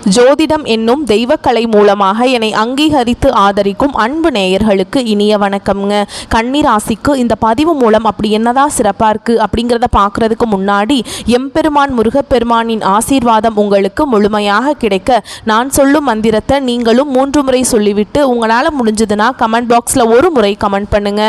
ஜோதிடம் என்னும் தெய்வக்கலை மூலமாக என்னை அங்கீகரித்து ஆதரிக்கும் அன்பு நேயர்களுக்கு இனிய வணக்கம்ங்க. கன்னிராசிக்கு இந்த பதிவு மூலம் அப்படி என்னதான் சிறப்பாக இருக்குது அப்படிங்கிறத பார்க்குறதுக்கு முன்னாடி எம்பெருமான் முருகப்பெருமானின் ஆசீர்வாதம் உங்களுக்கு முழுமையாக கிடைக்க நான் சொல்லும் மந்திரத்தை நீங்களும் 3 முறை சொல்லிவிட்டு உங்களால் முடிஞ்சதுன்னா கமெண்ட் பாக்ஸில் ஒரு முறை கமெண்ட் பண்ணுங்க.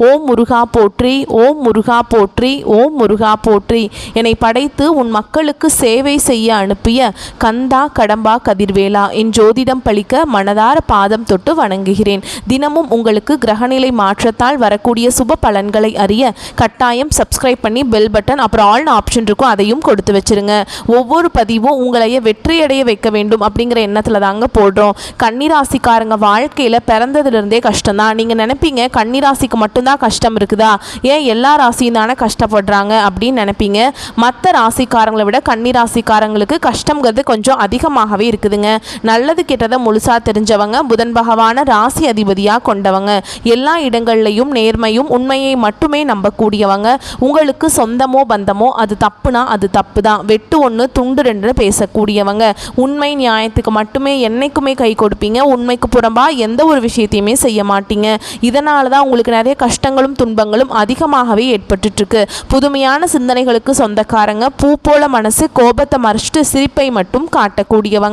ஓம் முருகா போற்றி, ஓம் முருகா போற்றி, ஓம் முருகா போற்றி. என்னை படைத்து உன் மக்களுக்கு சேவை செய்ய அனுப்பிய கந்தா கடம்பா கதிர்வேலா, என் ஜோதிடம் பழிக்க மனதார பாதம் தொட்டு வணங்குகிறேன். தினமும் உங்களுக்கு கிரகநிலை மாற்றத்தால் வரக்கூடிய சுப பலன்களை அறிய கட்டாயம் சப்ஸ்கிரைப் பண்ணி பெல் பட்டன் அப்புறம் ஆல் ஆப்ஷன் இருக்கும், அதையும் கொடுத்து வச்சிருங்க. ஒவ்வொரு பதிவும் உங்களைய வெற்றியடைய வைக்க வேண்டும் அப்படிங்கிற எண்ணத்தில் தாங்க போடுறோம். கன்னிராசிக்காரங்க வாழ்க்கையில் பிறந்ததுலேருந்தே கஷ்டம்தான். நீங்கள் நினைப்பீங்க கன்னிராசிக்கு மட்டும்தான் கஷ்டம் இருக்குதா, ஏன் எல்லா ராசியும் தானே கஷ்டப்படுறாங்க அப்படின்னு நினைப்பீங்க. மற்ற ராசிக்காரங்களை விட கன்னிராசிக்காரங்களுக்கு கஷ்டங்கிறது கொஞ்சம் அதிகமாக இருக்குதுங்க. நல்லது கெட்டதை முழுசா தெரிஞ்சவங்க, புதன் பகவான ராசி அதிபதியாக கொண்டவங்க, எல்லா இடங்கள்லையும் நேர்மையும் உண்மையை மட்டுமே நம்பக்கூடியவங்க. உங்களுக்கு சொந்தமோ பந்தமோ அது தப்புனா அது தப்பு தான், வெட்டு ஒன்று துண்டு ரெண்டு பேசக்கூடியவங்க. உண்மை நியாயத்துக்கு மட்டுமே என்னைக்குமே கை கொடுப்பீங்க. உண்மைக்கு புறம்பா எந்த ஒரு விஷயத்தையுமே செய்ய மாட்டீங்க. இதனால தான் உங்களுக்கு நிறைய கஷ்டங்களும் துன்பங்களும் அதிகமாகவே ஏற்பட்டு இருக்கு. புதுமையான சிந்தனைகளுக்கு சொந்தக்காரங்க, பூ போல மனசு, கோபத்தை மறைச்சிட்டு சிரிப்பை மட்டும் காட்டக்கூடியவங்க,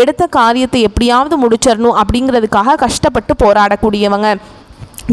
எடுத்த காரியத்தை எப்படியாவது முடிச்சிடணும் அப்படிங்கிறதுக்காக கஷ்டப்பட்டு போராடக்கூடியவங்க.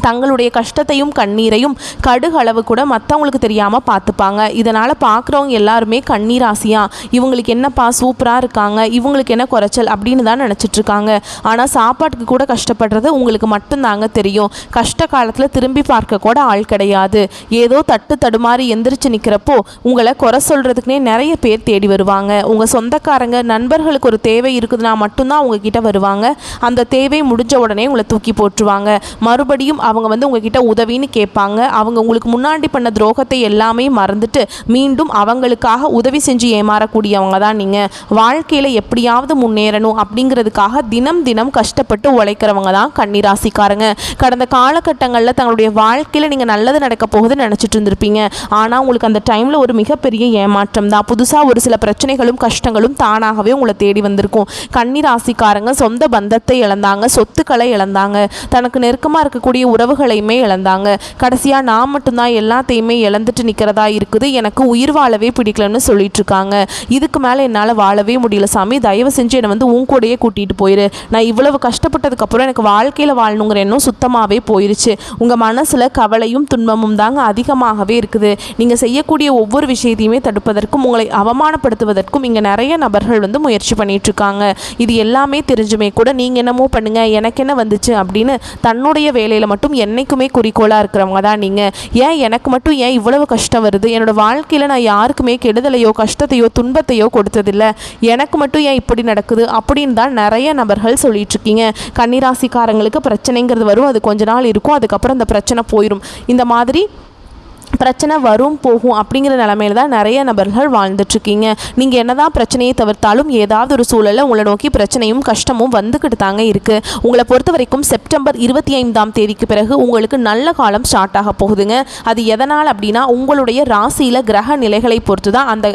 தங்களுடைய கஷ்டத்தையும் கண்ணீரையும் கடுகளவு கூட மற்றவங்களுக்கு தெரியாமல் பார்த்துப்பாங்க. இதனால் பார்க்குறவங்க எல்லாருமே கண்ணீராசியா, இவங்களுக்கு என்னப்பா சூப்பராக இருக்காங்க, இவங்களுக்கு என்ன குறைச்சல் அப்படின்னு தான் நினச்சிட்ருக்காங்க. ஆனால் சாப்பாட்டுக்கு கூட கஷ்டப்படுறது உங்களுக்கு மட்டும்தாங்க தெரியும். கஷ்ட காலத்தில் திரும்பி பார்க்க கூட ஆள் கிடையாது. ஏதோ தட்டு தடுமாறி எந்திரிச்சு நிற்கிறப்போ உங்களை குறை சொல்கிறதுக்குனே நிறைய பேர் தேடி வருவாங்க. உங்கள் சொந்தக்காரங்க நண்பர்களுக்கு ஒரு தேவை இருக்குதுன்னா மட்டும்தான் உங்ககிட்ட வருவாங்க. அந்த தேவை முடிஞ்ச உடனே உங்களை தூக்கி போட்டுருவாங்க. மறுபடியும் அவங்க உங்ககிட்ட உதவின்னு கேட்பாங்க. அவங்க உங்களுக்கு முன்னாடி பண்ண துரோகத்தை எல்லாமே மறந்துட்டு மீண்டும் அவங்களுக்காக உதவி செஞ்சு ஏமாறக்கூடியவங்க தான் நீங்கள். வாழ்க்கையில் எப்படியாவது முன்னேறணும் அப்படிங்கிறதுக்காக தினம் தினம் கஷ்டப்பட்டு உழைக்கிறவங்க தான் கன்னிராசிக்காரங்க. கடந்த காலகட்டங்களில் தங்களுடைய வாழ்க்கையில் நீங்கள் நல்லது நடக்க போகுதுன்னு நினச்சிட்டு இருந்திருப்பீங்க. ஆனால் உங்களுக்கு அந்த டைமில் ஒரு மிகப்பெரிய ஏமாற்றம் தான். புதுசாக ஒரு சில பிரச்சனைகளும் கஷ்டங்களும் தானாகவே உங்களை தேடி வந்திருக்கும். கன்னிராசிக்காரங்க சொந்த பந்தத்தை இழந்தாங்க, சொத்துக்களை இழந்தாங்க, தனக்கு நெருக்கமாக இருக்கக்கூடிய உறவுகளையுமே இழந்தாங்க. கடைசியாக நான் மட்டும்தான் எல்லாத்தையுமே இழந்துட்டு நிற்கிறதா இருக்குது, எனக்கு உயிர் வாழவே பிடிக்கலன்னு சொல்லிட்டு இருக்காங்க. இதுக்கு மேலே என்னால் வாழவே முடியல சாமி, தயவு செஞ்சு என்னை உன் கூடையே கூட்டிகிட்டு போயிரு. நான் இவ்வளவு கஷ்டப்பட்டதுக்கப்புறம் எனக்கு வாழ்க்கையில் வாழணுங்கிற எண்ணம் சுத்தமாகவே போயிருச்சு. உங்கள் மனசில் கவலையும் துன்பமும் தாங்க அதிகமாகவே இருக்குது. நீங்கள் செய்யக்கூடிய ஒவ்வொரு விஷயத்தையுமே தடுப்பதற்கும் உங்களை அவமானப்படுத்துவதற்கும் இங்கே நிறைய நபர்கள் முயற்சி பண்ணிட்டு இருக்காங்க. இது எல்லாமே தெரிஞ்சுமே கூட நீங்கள் என்னமோ பண்ணுங்க, எனக்கு என்ன வந்துச்சு அப்படின்னு தன்னுடைய வேலையில் மட்டும் என்னைக்குமே குறிக்கோளாக இருக்கிறவங்க தான் நீங்கள். ஏன் எனக்கு மட்டும் ஏன் இவ்வளவு கஷ்டம் வருது, என்னோட வாழ்க்கையில் நான் யாருக்குமே கெடுதலையோ கஷ்டத்தையோ துன்பத்தையோ கொடுத்ததில்லை, எனக்கு மட்டும் ஏன் இப்படி நடக்குது அப்படின்னு தான் நிறைய நபர்கள் சொல்லிட்டு இருக்கீங்க. கன்னிராசிக்காரங்களுக்கு பிரச்சனைங்கிறது வரும், அது கொஞ்ச நாள் இருக்கும், அதுக்கப்புறம் அந்த பிரச்சனை போயிடும். இந்த மாதிரி பிரச்சனை வரும் போகும் அப்படிங்கிற நிலமையில தான் நிறைய நபர்கள் வாழ்ந்துட்டுருக்கீங்க. நீங்கள் என்னதான் பிரச்சனையை தவிர்த்தாலும் ஏதாவது ஒரு சூழலில் உங்களை நோக்கி பிரச்சனையும் கஷ்டமும் வந்துக்கிட்டு தாங்க இருக்குது. உங்களை பொறுத்த வரைக்கும் செப்டம்பர் 25ஆம் தேதிக்கு பிறகு உங்களுக்கு நல்ல காலம் ஸ்டார்ட் ஆக போகுதுங்க. அது எதனால் அப்படின்னா உங்களுடைய ராசியில் கிரக நிலைகளை பொறுத்து தான். அந்த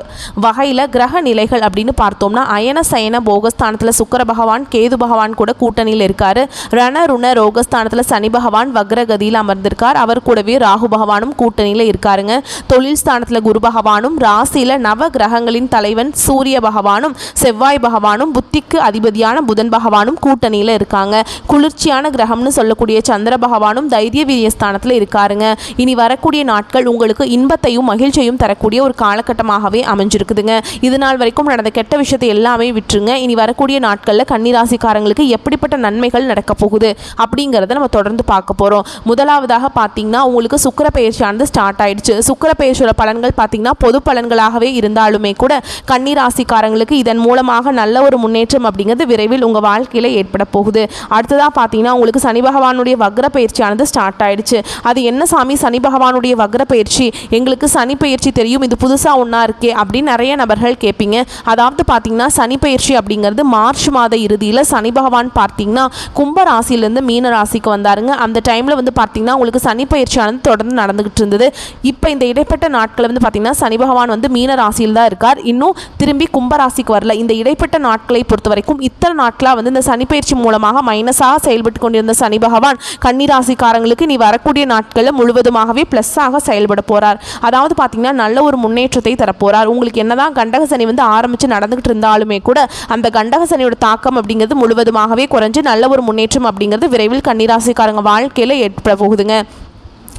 வகையில் கிரக நிலைகள் அப்படின்னு பார்த்தோம்னா அயன சயன போகஸ்தானத்தில் சுக்கிர பகவான் கேது பகவான் கூட கூட்டணியில் இருக்கார். ரண ருண ரோகஸ்தானத்தில் சனி பகவான் வக்ரகதியில் அமர்ந்திருக்கார். அவர் கூடவே ராகு பகவானும் கூட்டணியில் இருக்காருங்க. தொழில் ஸ்தானத்துல குரு பகவானும், ராசியில நவ கிரகங்களின் தலைவன் சூரிய பகவானும், செவ்வாய் பகவானும், புத்திக்கு அதிபதியான புதன் பகவானும் கூட்டணியில இருக்காங்க. குளிர்ச்சியான கிரகம்னு சொல்லக்கூடிய சந்திர பகவானும் தைரிய வீரிய ஸ்தானத்துல இருக்காருங்க. இனி வரக்கூடிய நாட்கள் உங்களுக்கு இன்பத்தையும் மகிழ்ச்சியையும் தரக்கூடிய ஒரு காலகட்டமாகவே அமைஞ்சிருக்குதுங்க. இது நாள் வரைக்கும் நடந்த கெட்ட விஷயத்தை எல்லாமே விட்டுருங்க. இனி வரக்கூடிய நாட்கள்ல கன்னிராசிக்காரங்களுக்கு எப்படிப்பட்ட நன்மைகள் நடக்க போகுது அப்படிங்கிறத நம்ம தொடர்ந்து பார்க்க போறோம். முதலாவதாக பார்த்தீங்கன்னா உங்களுக்கு சுக்கிர பெயர்ச்சியானது ஸ்டார்ட் ஆயிடுச்சு. சுக்கிர பெயர்ச்சியோட பலன்கள் பார்த்தீங்கன்னா பொது பலன்களாகவே இருந்தாலுமே கூட கன்னிராசிக்காரங்களுக்கு இதன் மூலமாக நல்ல ஒரு முன்னேற்றம் அப்படிங்கிறது விரைவில் உங்கள் வாழ்க்கையில் ஏற்பட போகுது. அடுத்ததாக பார்த்தீங்கன்னா உங்களுக்கு சனி பகவானுடைய வக்ர பயிற்சியானது ஸ்டார்ட் ஆயிடுச்சு. அது என்ன சாமி சனி பகவானுடைய வக்ர பயிற்சி, எங்களுக்கு சனி பயிற்சி தெரியும், இது புதுசாக ஒன்றா இருக்கே அப்படின்னு நிறைய நபர்கள் கேட்பீங்க. அதாவது பார்த்தீங்கன்னா சனி பயிற்சி அப்படிங்கிறது மார்ச் மாத இறுதியில் சனி பகவான் பார்த்தீங்கன்னா கும்ப ராசியிலேருந்து மீன ராசிக்கு வந்தாருங்க. அந்த டைமில் பார்த்தீங்கன்னா உங்களுக்கு சனி பயிற்சியானது தொடர்ந்து நடந்துகிட்டு இருந்தது. இப்போ இந்த இடைப்பட்ட நாட்கள் வந்து பார்த்திங்கன்னா சனி பகவான் வந்து மீன ராசியில் தான் இருக்கார், இன்னும் திரும்பி கும்பராசிக்கு வரல. இந்த இடைப்பட்ட நாட்களை பொறுத்த வரைக்கும் இத்தனை நாட்களாக வந்து இந்த சனிப்பெயர்ச்சி மூலமாக மைனஸாக செயல்பட்டு கொண்டிருந்த சனி பகவான் கன்னிராசிக்காரங்களுக்கு நீ வரக்கூடிய நாட்களில் முழுவதுமாகவே ப்ளஸ்ஸாக செயல்பட போகிறார். அதாவது பார்த்திங்கன்னா நல்ல ஒரு முன்னேற்றத்தை தரப்போகிறார். உங்களுக்கு என்னதான் கண்டக சனி வந்து ஆரம்பித்து நடந்துகிட்டு இருந்தாலுமே கூட அந்த கண்டக சனியோட தாக்கம் அப்படிங்கிறது முழுவதுமாகவே குறைஞ்சு நல்ல ஒரு முன்னேற்றம் அப்படிங்கிறது விரைவில் கன்னிராசிக்காரங்க வாழ்க்கையில் ஏற்பட போகுதுங்க.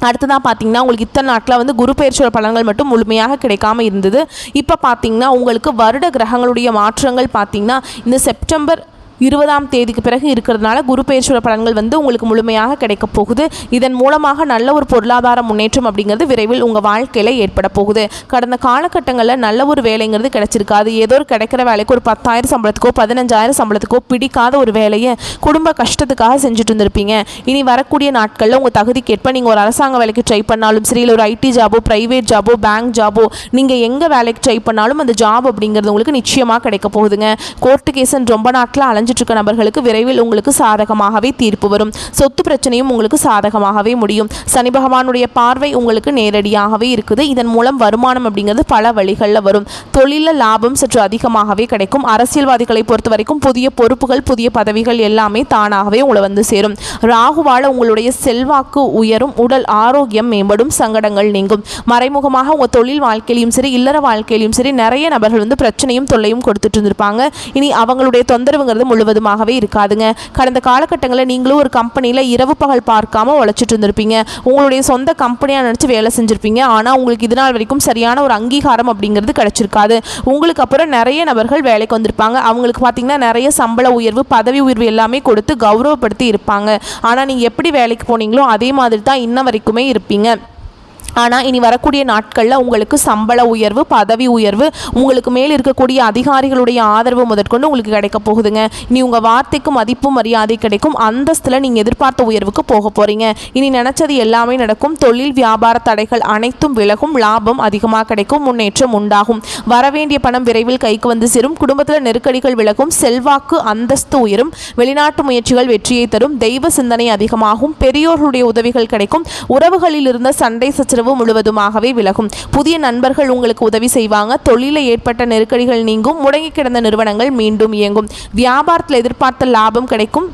அடுத்ததாக பார்த்தீங்கன்னா உங்களுக்கு இத்தனை நாட்களில் வந்து குரு பெயர்ச்சியோட பலன்கள் மட்டும் முழுமையாக கிடைக்காம இருந்தது. இப்போ பார்த்தீங்கன்னா உங்களுக்கு வருட கிரகங்களுடைய மாற்றங்கள் பார்த்தீங்கன்னா இந்த செப்டம்பர் 20ஆம் தேதிக்கு பிறகு இருக்கிறதுனால குரு பெயர்ச்சியோட பலன்கள் வந்து உங்களுக்கு முழுமையாக கிடைக்க போகுது. இதன் மூலமாக நல்ல ஒரு பொருளாதார முன்னேற்றம் அப்படிங்கிறது விரைவில் உங்கள் வாழ்க்கையில் ஏற்பட போகுது. கடந்த காலகட்டங்களில் நல்ல ஒரு வேலைங்கிறது கிடைச்சிருக்காது. ஏதோ ஒரு கிடைக்கிற வேலைக்கு ஒரு 10,000 சம்பளத்துக்கோ 15,000 சம்பளத்துக்கோ பிடிக்காத ஒரு வேலையை குடும்ப கஷ்டத்துக்காக செஞ்சுட்டு இருந்திருப்பீங்க. இனி வரக்கூடிய நாட்களில் உங்கள் தகுதிக்கேற்ப நீங்கள் ஒரு அரசாங்க வேலைக்கு ட்ரை பண்ணாலும் சரி, இல்லை ஒரு ஐடி ஜாபோ, ப்ரைவேட் ஜாபோ, பேங்க் ஜாபோ, நீங்கள் எங்கே வேலைக்கு ட்ரை பண்ணாலும் அந்த ஜாப் அப்படிங்கிறது உங்களுக்கு நிச்சயமாக கிடைக்க போகுதுங்க. கோர்ட்டு கேசன் ரொம்ப நாட்களில் அலைஞ்சிட்டு இருக்க நபர்களுக்கு விரைவில் உங்களுக்கு சாதகமாகவே தீர்ப்பு வரும். சொத்து பிரச்சனையும் உங்களுக்கு சாதகமாகவே முடியும். சனி பகவானுடைய பார்வை உங்களுக்கு நேரடியாகவே இருக்குது. இதன் மூலம் வருமானம் அப்படிங்கிறது பல வழிகளில் வரும். தொழிலில் லாபம் சற்று அதிகமாகவே கிடைக்கும். அரசியல்வாதிகளை பொறுத்த வரைக்கும் புதிய பொறுப்புகள், புதிய பதவிகள் எல்லாமே தானாகவே உங்களை வந்து சேரும். ராகுவால உங்களுடைய செல்வாக்கு உயரும், உடல் ஆரோக்கியம் மேம்படும், சங்கடங்கள் நீங்கும். மறைமுகமாக உங்கள் தொழில் வாழ்க்கையிலும் சரி, இல்லற வாழ்க்கையிலும் சரி நிறைய நபர்கள் வந்து பிரச்சனையும் தொல்லையும் கொடுத்துட்டு இருந்திருப்பாங்க. இனி அவங்களுடைய தொந்தரவுங்கிறது முழுவதுமாகவே இருக்காதுங்க. கடந்த காலகட்டங்களில் நீங்களும் ஒரு கம்பெனியில் இரவு பகல் பார்க்காம உழைச்சிட்டு இருந்திருப்பீங்க. உங்களுடைய சொந்த கம்பெனியாக நினச்சி வேலை செஞ்சுருப்பீங்க. ஆனால் உங்களுக்கு இது நாள் வரைக்கும் சரியான ஒரு அங்கீகாரம் அப்படிங்கிறது கிடைச்சிருக்காது. உங்களுக்கு அப்புறம் நிறைய நபர்கள் வேலைக்கு வந்திருப்பாங்க. அவங்களுக்கு பார்த்தீங்கன்னா நிறைய சம்பள உயர்வு, பதவி உயர்வு எல்லாமே கொடுத்து கௌரவப்படுத்தி இருப்பாங்க. ஆனால் நீங்கள் எப்படி வேலைக்கு போனீங்களோ அதே மாதிரி தான் இன்ன வரைக்குமே இருப்பீங்க. ஆனால் இனி வரக்கூடிய நாட்களில் உங்களுக்கு சம்பள உயர்வு, பதவி உயர்வு, உங்களுக்கு மேல் இருக்கக்கூடிய அதிகாரிகளுடைய ஆதரவு முதற்கொண்டு உங்களுக்கு கிடைக்க போகுதுங்க. இனி உங்கள் வார்த்தைக்கு மதிப்பு மரியாதை கிடைக்கும். அந்தஸ்தில் நீங்கள் எதிர்பார்த்த உயர்வுக்கு போக போகிறீங்க. இனி நினச்சது எல்லாமே நடக்கும். தொழில் வியாபார தடைகள் அனைத்தும் விலகும். லாபம் அதிகமாக கிடைக்கும். முன்னேற்றம் உண்டாகும். வரவேண்டிய பணம் விரைவில் கைக்கு வந்து சேரும். குடும்பத்தில் நெருக்கடிகள் விலகும். செல்வாக்கு அந்தஸ்து உயரும். வெளிநாட்டு முயற்சிகள் வெற்றியை தரும். தெய்வ சிந்தனை அதிகமாகும். பெரியோர்களுடைய உதவிகள் கிடைக்கும். உறவுகளில் இருந்த சண்டை சச்சரவு முழுவதுமாகவே விலகும். புதிய நண்பர்கள் உங்களுக்கு உதவி செய்வாங்க. தொழிலில் ஏற்பட்ட நெருக்கடிகள் நீங்கும். முடங்கி கிடந்த நிறுவனங்கள் மீண்டும் இயங்கும். வியாபாரத்தில் எதிர்பார்த்த லாபம் கிடைக்கும்.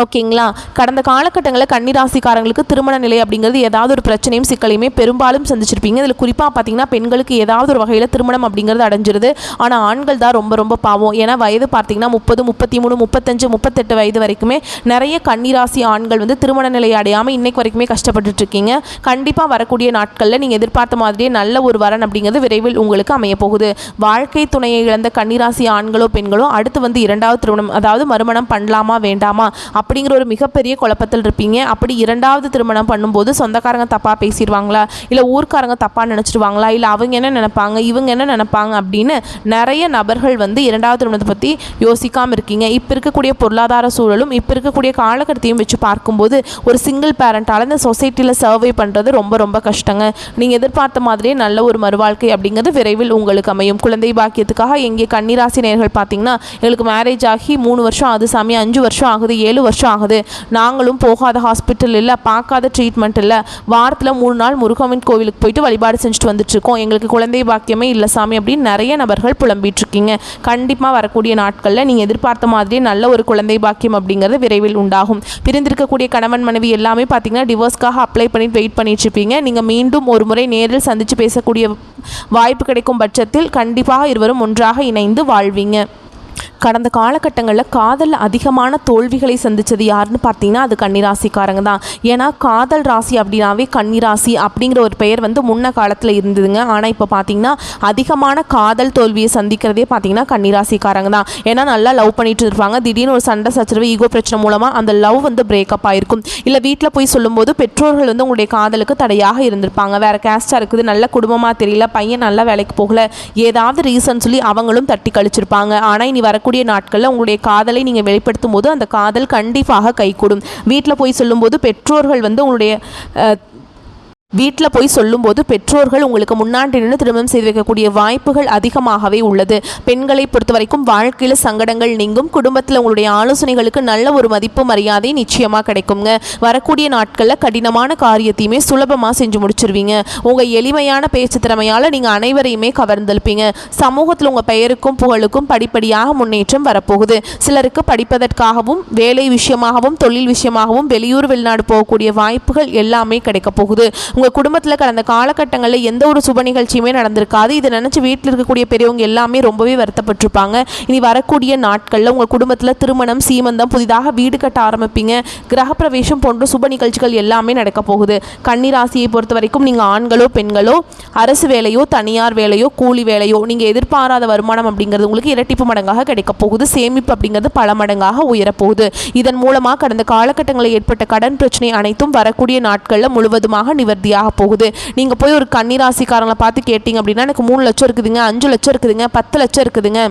ஓகேங்களா. கடந்த காலகட்டங்களில் கன்னிராசிக்காரங்களுக்கு திருமண நிலை அப்படிங்கிறது ஏதாவது ஒரு பிரச்சனையும் சிக்கலையுமே பெரும்பாலும் சந்திச்சிருப்பீங்க. இதில் குறிப்பாக பார்த்தீங்கன்னா பெண்களுக்கு ஏதாவது ஒரு வகையில் திருமணம் அப்படிங்கிறது அடைஞ்சிருது. ஆனால் ஆண்கள் தான் ரொம்ப ரொம்ப பாவம். ஏன்னா வயது பார்த்தீங்கன்னா 30, 33, 35, 38 வயது வரைக்குமே நிறைய கன்னிராசி ஆண்கள் வந்து திருமண நிலை அடையாமல் இன்னைக்கு வரைக்குமே கஷ்டப்பட்டுட்டு இருக்கீங்க. கண்டிப்பாக வரக்கூடிய நாட்களில் நீங்கள் எதிர்பார்த்த மாதிரியே நல்ல ஒரு வரன் அப்படிங்கிறது விரைவில் உங்களுக்கு அமைய போகுது. வாழ்க்கை துணையை இழந்த கன்னிராசி ஆண்களோ பெண்களோ அடுத்து வந்து 2வது திருமணம், அதாவது மறுமணம் பண்ணலாமா வேண்டாமா அப்படிங்கிற ஒரு மிகப்பெரிய குழப்பத்தில் இருப்பீங்க. அப்படி 2வது திருமணம் பண்ணும்போது சொந்தக்காரங்க தப்பாக பேசிடுவாங்களா, இல்லை ஊர்க்காரங்க தப்பாக நினச்சிடுவாங்களா, இல்லை அவங்க என்ன நினைப்பாங்க, இவங்க என்ன நினைப்பாங்க அப்படின்னு நிறைய நபர்கள் வந்து 2வது திருமணத்தை பற்றி யோசிக்காமல் இருக்கீங்க. இப்போ இருக்கக்கூடிய பொருளாதார சூழலும் இப்போ இருக்கக்கூடிய காலகட்டத்தையும் வச்சு பார்க்கும்போது ஒரு சிங்கிள் பேரண்டால் இந்த சொசைட்டியில் சர்வை பண்ணுறது ரொம்ப ரொம்ப கஷ்டங்க. நீங்கள் எதிர்பார்த்த மாதிரியே நல்ல ஒரு மறுவாழ்க்கை அப்படிங்கிறது விரைவில் உங்களுக்கு அமையும். குழந்தை பாக்கியத்துக்காக எங்கே கன்னிராசி நேயர்கள் பார்த்தீங்கன்னா எங்களுக்கு மேரேஜ் ஆகி 3 வருஷம் ஆகுது சாமி, 5 வருஷம் ஆகுது, 7 வருஷம் ஆகுது, நாங்களும் போகாத ஹாஸ்பிட்டல் இல்லை, பார்க்காத ட்ரீட்மெண்ட் இல்லை, வாரத்தில் 3 நாள் முருகன் கோவிலுக்கு போயிட்டு வழிபாடு செஞ்சுட்டு வந்துட்டுருக்கோம், எங்களுக்கு குழந்தை பாக்கியமே இல்லை சாமி அப்படின்னு நிறைய நபர்கள் புலம்பிட்டு இருக்கீங்க. கண்டிப்பாக வரக்கூடிய நாட்களில் நீங்கள் எதிர்பார்த்த மாதிரியே நல்ல ஒரு குழந்தை பாக்கியம் அப்படிங்கிறது விரைவில் உண்டாகும். பிரிந்திருக்கக்கூடிய கணவன் மனைவி எல்லாமே பார்த்தீங்கன்னா டிவோர்ஸ்க்காக அப்ளை பண்ணிட்டு வெயிட் பண்ணிட்டு இருப்பீங்க. நீங்கள் மீண்டும் ஒரு முறை நேரில் சந்தித்து பேசக்கூடிய வாய்ப்பு கிடைக்கும் பட்சத்தில் கண்டிப்பாக இருவரும் ஒன்றாக இணைந்து வாழ்வீங்க. கடந்த காலகட்டங்களில் காதலில் அதிகமான தோல்விகளை சந்தித்தது யாருன்னு பார்த்தீங்கன்னா அது கன்னிராசிக்காரங்க தான். ஏன்னா காதல் ராசி அப்படின்னாவே கன்னிராசி அப்படிங்கிற ஒரு பெயர் வந்து முன்ன காலத்தில் இருந்ததுங்க. ஆனால் இப்போ பார்த்தீங்கன்னா அதிகமான காதல் தோல்வியை சந்திக்கிறதே பார்த்தீங்கன்னா கன்னிராசிக்காரங்க தான். ஏன்னா நல்லா லவ் பண்ணிட்டு இருப்பாங்க, திடீர்னு ஒரு சண்டை சச்சரவு, ஈகோ பிரச்சனை மூலமாக அந்த லவ் வந்து பிரேக்கப் ஆகிருக்கும். இல்லை வீட்டில் போய் சொல்லும்போது பெற்றோர்கள் வந்து உங்களுடைய காதலுக்கு தடையாக இருந்திருப்பாங்க. வேறு கேஸ்டாக இருக்குது, நல்ல குடும்பமாக தெரியல, பையன் நல்லா வேலைக்கு போகல, ஏதாவது ரீசன் சொல்லி அவங்களும் தட்டி கழிச்சிருப்பாங்க. ஆனால் இனி வரக்கூடிய நாட்களில் உங்களுடைய காதலை நீங்கள் வெளிப்படுத்தும் போது அந்த காதல் கண்டிப்பாக கைகூடும். வீட்டில் போய் சொல்லும்போது பெற்றோர்கள் வந்து உங்களுடைய வீட்டில் போய் சொல்லும்போது பெற்றோர்கள் உங்களுக்கு முன்னாடி நின்று திருமணம் செய்து வைக்கக்கூடிய வாய்ப்புகள் அதிகமாகவே உள்ளது. பெண்களை பொறுத்த வரைக்கும் வாழ்க்கையில் சங்கடங்கள் நீங்கும். குடும்பத்தில் உங்களுடைய ஆலோசனைகளுக்கு நல்ல ஒரு மதிப்பு மரியாதை நிச்சயமாக கிடைக்குங்க. வரக்கூடிய நாட்களில் கடினமான காரியத்தையுமே சுலபமாக செஞ்சு முடிச்சிருவீங்க. உங்கள் எளிமையான பேச்சு திறமையால் நீங்கள் அனைவரையுமே கவர்ந்தெழுப்பீங்க. சமூகத்தில் உங்கள் பெயருக்கும் புகழுக்கும் படிப்படியாக முன்னேற்றம் வரப்போகுது. சிலருக்கு படிப்பதற்காகவும் வேலை விஷயமாகவும் தொழில் விஷயமாகவும் வெளியூர் வெளிநாடு போகக்கூடிய வாய்ப்புகள் எல்லாமே கிடைக்க போகுது. உங்கள் குடும்பத்தில் கடந்த காலகட்டங்களில் எந்த ஒரு சுப நிகழ்ச்சியுமே நடந்திருக்காது. இதை நினச்சி வீட்டில் இருக்கக்கூடிய பெரியவங்க எல்லாமே ரொம்பவே வருத்தப்பட்டிருப்பாங்க. இனி வரக்கூடிய நாட்களில் உங்கள் குடும்பத்தில் திருமணம், சீமந்தம், புதிதாக வீடு கட்ட ஆரம்பிப்பீங்க. கிரகப்பிரவேசம் போன்ற சுப நிகழ்ச்சிகள் எல்லாமே நடக்க போகுது. கன்னி ராசியை பொறுத்த வரைக்கும் நீங்கள் ஆண்களோ பெண்களோ, அரசு வேலையோ தனியார் வேலையோ கூலி வேலையோ, நீங்கள் எதிர்பாராத வருமானம் அப்படிங்கிறது உங்களுக்கு இரட்டிப்பு மடங்காக கிடைக்க போகுது. சேமிப்பு அப்படிங்கிறது பல மடங்காக உயரப்போகுது. இதன் மூலமாக கடந்த காலகட்டங்களில் ஏற்பட்ட கடன் பிரச்சனை அனைத்தும் வரக்கூடிய நாட்களில் முழுவதுமாக நிவர்த்தியாக போகுது. நீங்க போய் ஒரு கன்னிராசிக்காரங்களை பார்த்து கேட்டீங்க அப்படின்னா எனக்கு 3 லட்சம் இருக்குதுங்க, 5 லட்சம் இருக்குதுங்க, 10 லட்சம் இருக்குதுங்க,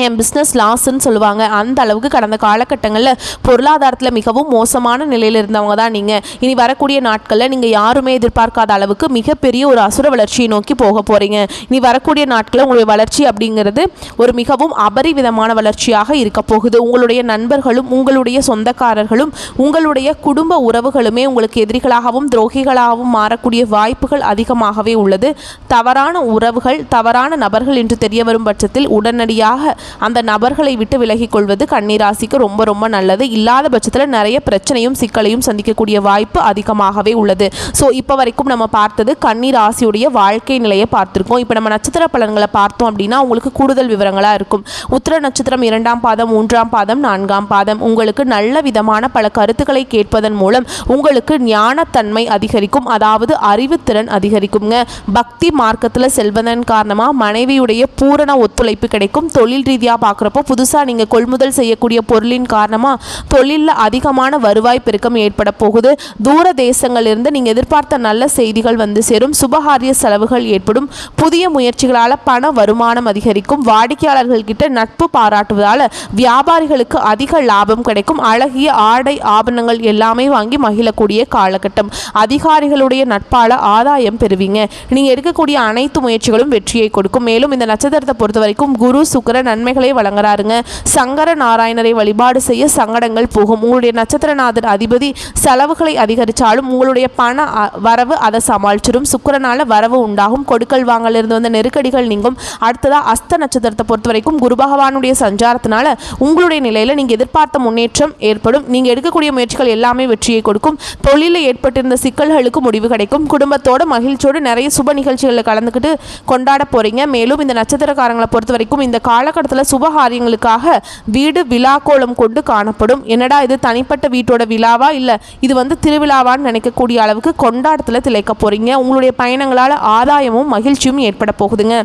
என் பிஸ்னஸ் லாஸ்ன்னு சொல்லுவாங்க. அந்த அளவுக்கு கடந்த காலகட்டங்களில் பொருளாதாரத்தில் மிகவும் மோசமான நிலையில் இருந்தவங்க தான் நீங்கள். இனி வரக்கூடிய நாட்களில் நீங்கள் யாருமே எதிர்பார்க்காத அளவுக்கு மிகப்பெரிய ஒரு அசுர வளர்ச்சியை நோக்கி போக போகிறீங்க. இனி வரக்கூடிய நாட்களில் உங்களுடைய வளர்ச்சி அப்படிங்கிறது ஒரு மிகவும் அபரிவிதமான வளர்ச்சியாக இருக்க போகுது. உங்களுடைய நண்பர்களும் உங்களுடைய சொந்தக்காரர்களும் உங்களுடைய குடும்ப உறவுகளுமே உங்களுக்கு எதிரிகளாகவும் துரோகிகளாகவும் மாறக்கூடிய வாய்ப்புகள் அதிகமாகவே உள்ளது. தவறான உறவுகள், தவறான நபர்கள் என்று தெரிய வரும் பட்சத்தில் உடனடியாக அந்த நபர்களை விட்டு விலகிக் கொள்வது கன்னிராசிக்கு ரொம்ப ரொம்ப நல்லது. இல்லாத பட்சத்தில் நிறைய பிரச்சனையும் சிக்கலையும் சந்திக்கக்கூடிய வாய்ப்பு அதிகமாகவே உள்ளது. ஸோ இப்போ வரைக்கும் நம்ம பார்த்தது கன்னிராசியுடைய வாழ்க்கை நிலையை பார்த்துருக்கோம். இப்போ நம்ம நட்சத்திர பலன்களை பார்த்தோம் அப்படின்னா உங்களுக்கு கூடுதல் விவரங்களாக இருக்கும். உத்திர நட்சத்திரம் 2ஆம் பாதம், 3ஆம் பாதம், 4ஆம் பாதம் உங்களுக்கு நல்ல விதமான பல கருத்துக்களை கேட்பதன் மூலம் உங்களுக்கு ஞானத்தன்மை அதிகரிக்கும். அதாவது அறிவுத்திறன் அதிகரிக்குங்க. பக்தி மார்க்கத்தில் செல்வதன் காரணமாக மனைவியுடைய பூரண ஒத்துழைப்பு கிடைக்கும். தொழில் ரீதியாக பார்க்குறப்போ புதுசாக நீங்கள் கொள்முதல் செய்யக்கூடிய பொருளின் காரணமாக தொழிலில் அதிகமான வருவாய் பெருக்கம் ஏற்பட போகுது. தூர தேசங்களிலிருந்து நீங்கள் எதிர்பார்த்த நல்ல செய்திகள் வந்து சேரும். சுபகாரிய செலவுகள் ஏற்படும். புதிய முயற்சிகளால் பண வருமானம் அதிகரிக்கும். வாடிக்கையாளர்கள் கிட்ட நட்பு பாராட்டுவதால் வியாபாரிகளுக்கு அதிக லாபம் கிடைக்கும். அழகிய ஆடை ஆபரணங்கள் எல்லாமே வாங்கி மகிழக்கூடிய காலகட்டம். அதிகாரிகளுடைய நட்பால் ஆதாயம் பெறுவீங்க. நீங்கள் எடுக்கக்கூடிய அனைத்து முயற்சிகளும் வெற்றியை கொடுக்கும். மேலும் இந்த நட்சத்திரத்தை பொறுத்த வரைக்கும் குரு சுக்கிர நன்மைகளை வழங்குறாருங்க. சங்கர நாராயணரை வழிபாடு செய்ய சங்கடங்கள் போகும். உங்களுடைய நட்சத்திரநாதர் அதிபதி செலவுகளை அதிகரித்தாலும் உங்களுடைய பண வரவு அதை சமாளிச்சிடும். சுக்கிரனால வரவு உண்டாகும். கொடுக்கல் வாங்கல இருந்து வந்த நெருக்கடிகள் நீங்கும். அடுத்ததாக அஸ்த நட்சத்திரத்தை பொறுத்த வரைக்கும் குரு பகவானுடைய சஞ்சாரத்தினால உங்களுடைய நிலையில் நீங்கள் எதிர்பார்த்த முன்னேற்றம் ஏற்படும். நீங்கள் எடுக்கக்கூடிய முயற்சிகள் எல்லாமே வெற்றியை கொடுக்கும். தொழிலில் ஏற்பட்டிருந்த சிக்கல்களுக்கு முடிவு கிடைக்கும். குடும்பத்தோட மகிழ்ச்சியோடு நிறைய சுப நிகழ்ச்சிகளில் கலந்துக்கிட்டு கொண்டாட போறீங்க. மேலும் இந்த நட்சத்திரக்காரங்களை பொறுத்த வரைக்கும் இந்த காலகட்டத்தில் சுபகாரியங்களுக்காக வீடு விழாக்கோலம் கொண்டு காணப்படும். என்னடா இது தனிப்பட்ட வீட்டோட விழாவா இல்லை இது திருவிழாவான்னு நினைக்கக்கூடிய அளவுக்கு கொண்டாட்டத்தில் திளைக்க போறீங்க. உங்களுடைய பயணங்களால் ஆதாயமும் மகிழ்ச்சியும் ஏற்பட போகுதுங்க.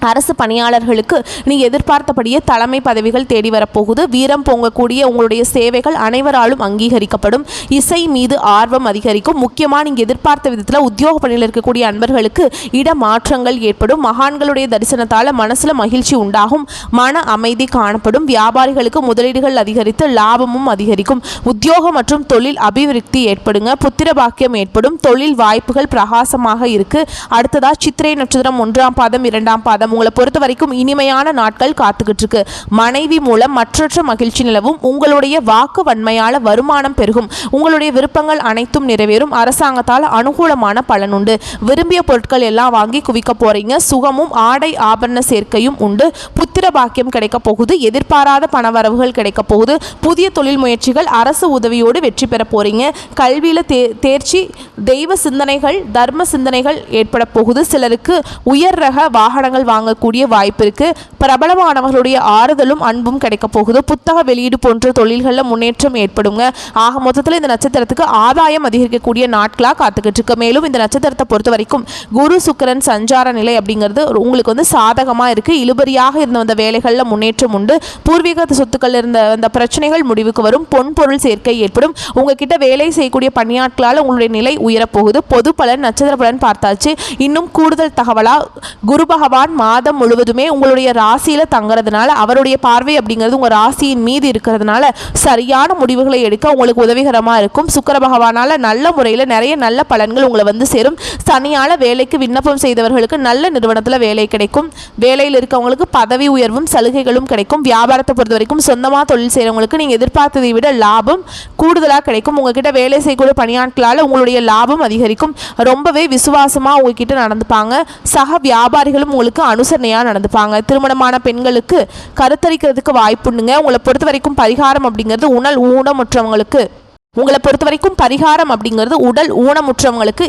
அரசு பணியாளர்களுக்கு நீங்கள் எதிர்பார்த்தபடியே தலைமை பதவிகள் தேடி வரப்போகுது. வீரம் பொங்கக்கூடிய உங்களுடைய சேவைகள் அனைவராலும் அங்கீகரிக்கப்படும். இசை மீது ஆர்வம் அதிகரிக்கும். முக்கியமாக நீங்கள் எதிர்பார்த்த விதத்தில் உத்தியோக பணியில் இருக்கக்கூடிய அன்பர்களுக்கு இடமாற்றங்கள் ஏற்படும். மகான்களுடைய தரிசனத்தால் மனசில் மகிழ்ச்சி உண்டாகும். மன அமைதி காணப்படும். வியாபாரிகளுக்கு முதலீடுகள் அதிகரித்து லாபமும் அதிகரிக்கும். உத்தியோகம் மற்றும் தொழில் அபிவிருத்தி ஏற்படுங்க. புத்திர பாக்கியம் ஏற்படும். தொழில் வாய்ப்புகள் பிரகாசமாக இருக்கு. அடுத்ததா சித்திரை நட்சத்திரம் 1ஆம் பாதம் 2ஆம் பாதம் உங்களை பொறுத்த வரைக்கும் இனிமையான நாட்கள் காத்துக்கிட்டு இருக்கு. மனைவி மூலம் மற்றற்ற மகிழ்ச்சி நிலவும். உங்களுடைய வாக்கு வன்மையால வருமானம் பெருகும். உங்களுடைய விருப்பங்கள் அனைத்தும் நிறைவேறும். அரசாங்கத்தால் அனுகூலமான பலன் உண்டு. விரும்பிய பொருட்கள் எல்லாம் வாங்கி குவிக்க போறீங்க. சுகமும் ஆடை ஆபரண சேர்க்கையும் உண்டு. புத்திர பாக்கியம் கிடைக்க போகுது. எதிர்பாராத பணவரவுகள் கிடைக்க போகுது. புதிய தொழில் முயற்சிகள் அரசு உதவியோடு வெற்றி பெற போறீங்க. கல்வியில தேர்ச்சி, தெய்வ சிந்தனைகள், தர்ம சிந்தனைகள் ஏற்பட போகுது. சிலருக்கு உயர் ரக வாகனங்கள் வாங்கக்கூடிய வாய்ப்பு இருக்கு. பிரபலமானவர்களுடைய ஆறுதலும் அன்பும் கிடைக்க போகுது. புத்தக வெளியீடு போன்ற தொழில்களில் முன்னேற்றம் ஏற்படுங்க. ஆக மொத்தத்தில் இந்த நட்சத்திரத்துக்கு ஆதாயம் அதிகரிக்கக்கூடிய நாட்களாக காத்துக்கிட்டு இருக்கு. மேலும் இந்த நட்சத்திரத்தை பொறுத்த வரைக்கும் குரு சுக்கிரன் சஞ்சார நிலை அப்படிங்கிறது உங்களுக்கு சாதகமாக இருக்கு. இழுபறியாக இருந்த வந்த வேலைகளில் முன்னேற்றம் உண்டு. பூர்வீக சொத்துக்கள் இருந்த அந்த பிரச்சனைகள் முடிவுக்கு வரும். பொன் பொருள் சேர்க்கை ஏற்படும். உங்ககிட்ட வேலை செய்யக்கூடிய பணியாட்களால் உங்களுடைய நிலை உயரப்போகுது. பொது பலன் நட்சத்திர பலன் பார்த்தாச்சு. இன்னும் கூடுதல் தகவலா குரு பகவான் மாதம் முழுவதுமே உங்களுடைய ராசியில் தங்குறதுனால அவருடைய பார்வை அப்படிங்கிறது உங்கள் ராசியின் மீது இருக்கிறதுனால சரியான முடிவுகளை எடுக்க உங்களுக்கு உதவிகரமாக இருக்கும். சுக்கிர பகவானால் நல்ல முறையில் நிறைய நல்ல பலன்கள் உங்களை வந்து சேரும். சனியால் வேலைக்கு விண்ணப்பம் செய்தவர்களுக்கு நல்ல நிறுவனத்தில் வேலை கிடைக்கும். வேலையில் இருக்கவங்களுக்கு பதவி உயர்வும் சலுகைகளும் கிடைக்கும். வியாபாரத்தை பொறுத்த வரைக்கும் சொந்தமாக தொழில் செய்கிறவங்களுக்கு நீங்கள் எதிர்பார்த்ததை விட லாபம் கூடுதலாக கிடைக்கும். உங்ககிட்ட வேலை செய்யக்கூடிய பணியாட்களால் உங்களுடைய லாபம் அதிகரிக்கும். ரொம்பவே விசுவாசமாக உங்ககிட்ட நடந்துப்பாங்க. சக வியாபாரிகளும் உங்களுக்கு அனுசரணையாக நடந்துப்பாங்க. திருமணமான பெண்களுக்கு கருத்தரிக்கிறதுக்கு வாய்ப்புண்டுங்க. உங்களை பொறுத்த வரைக்கும் பரிகாரம் அப்படிங்கிறது உடல் ஊனமுற்றவங்களுக்கு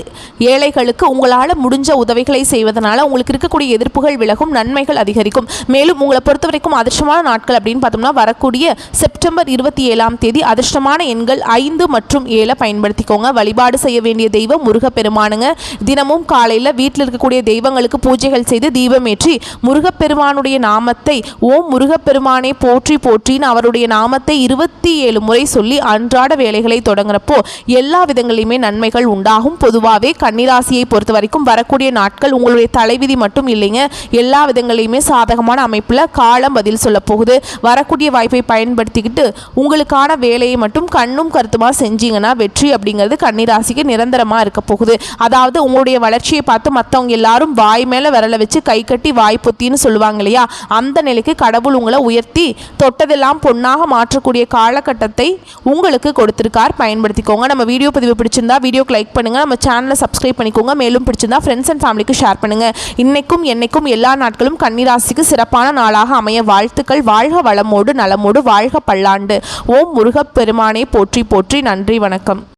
ஏழைகளுக்கு உங்களால் முடிஞ்ச உதவிகளை செய்வதனால உங்களுக்கு இருக்கக்கூடிய எதிர்ப்புகள் விலகும், நன்மைகள் அதிகரிக்கும். மேலும் உங்களை பொறுத்த வரைக்கும் அதிர்ஷ்டமான நாட்கள் அப்படின்னு பார்த்தோம்னா வரக்கூடிய செப்டம்பர் 27 அதிர்ஷ்டமான எண்கள் 5 மற்றும் 7 பயன்படுத்திக்கோங்க. வழிபாடு செய்ய வேண்டிய தெய்வம் முருகப்பெருமானுங்க. தினமும் காலையில் வீட்டில் இருக்கக்கூடிய தெய்வங்களுக்கு பூஜைகள் செய்து தீபமேற்றி முருகப்பெருமானுடைய நாமத்தை ஓம் முருகப்பெருமானே போற்றி போற்றின்னு அவருடைய நாமத்தை 27 முறை சொல்லி அன்றாட வேலைகளை தொடங்குறப்போ எல்லா விதங்களிலுமே நன்மைகள் உண்டாகும். பொதுவாகவே கன்னிராசியை பொறுத்த வரைக்கும் வரக்கூடிய நாட்கள் உங்களுடைய தலைவிதி மட்டும் இல்லைங்க, எல்லா விதங்களிலுமே சாதகமான அமைப்பில் காலம் பதில் சொல்ல போகுது. வரக்கூடிய வாய்ப்பை பயன்படுத்திக்கிட்டு உங்களுக்கான வேலையை மட்டும் கண்ணும் கருத்துமாக செஞ்சீங்கன்னா வெற்றி அப்படிங்கிறது கன்னிராசிக்கு நிரந்தரமாக இருக்க போகுது. அதாவது உங்களுடைய வளர்ச்சியை பார்த்து மற்றவங்க எல்லாரும் வாய் மேலே விரல வச்சு கை கட்டி வாய் பொத்தின்னு சொல்லுவாங்க இல்லையா, அந்த நிலைக்கு கடவுள் உங்களை உயர்த்தி தொட்டதெல்லாம் பொன்னாக மாற்றக்கூடிய காலகட்டத்தை உங்களுக்கு கொடுத்திருக்கார். பயன்படுத்திக்கோங்க. நம்ம வீடியோ பதிவு பிடிச்சிருந்தா வீடியோக்கு லைக் பண்ணுங்க, நம்ம சேனலை சப்ஸ்கிரைப் பண்ணிக்கோங்க. மேலும் பிடிச்சிருந்தா ஃப்ரெண்ட்ஸ் அண்ட் ஃபேமிலிக்கு ஷேர் பண்ணுங்க. இன்னைக்கும் என்னைக்கும் எல்லா நாட்களும் கன்னிராசிக்கு சிறப்பான நாளாக அமைய வாழ்த்துக்கள். வாழ்க வளமோடு நலமோடு வாழ்க பல்லாண்டு. ஓம் முருகப்பெருமானே போற்றி போற்றி. நன்றி, வணக்கம்.